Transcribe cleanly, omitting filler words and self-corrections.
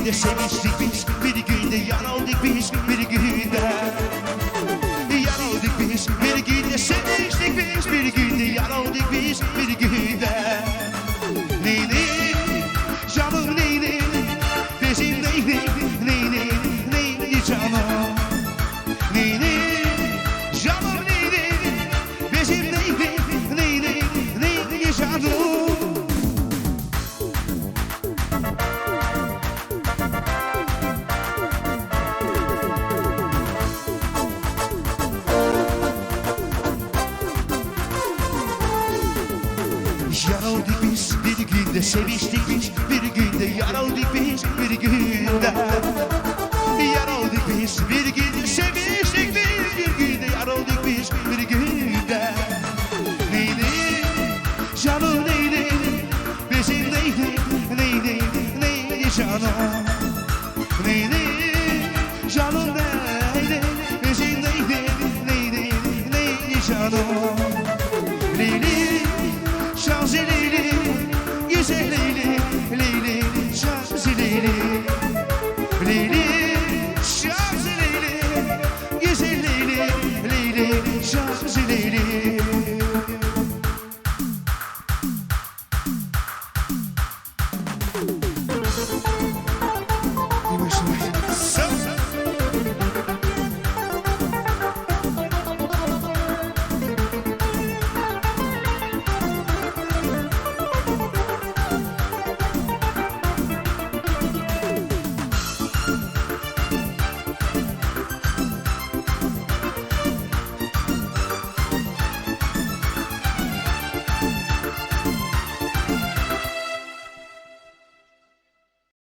günde seviştik biz, bir günde yar olduk biz, bir günde yar olduk biz, bir günde seviştik biz, bir günde yar olduk biz, bir günde. Neydi canım neydi, bizim neydi, neydi, neydi canım, neydi canım neydi, bizim neydi, neydi, neydi canım. Yar olduk biz, bir günde seviştik biz, bir günde yar olduk biz, bir günde yar olduk biz, bir günde seviştik biz, bir günde yar olduk biz, bir günde. Neydi canım neydi, bizim neydi, neydi, neydi canım, neydi canım neydi.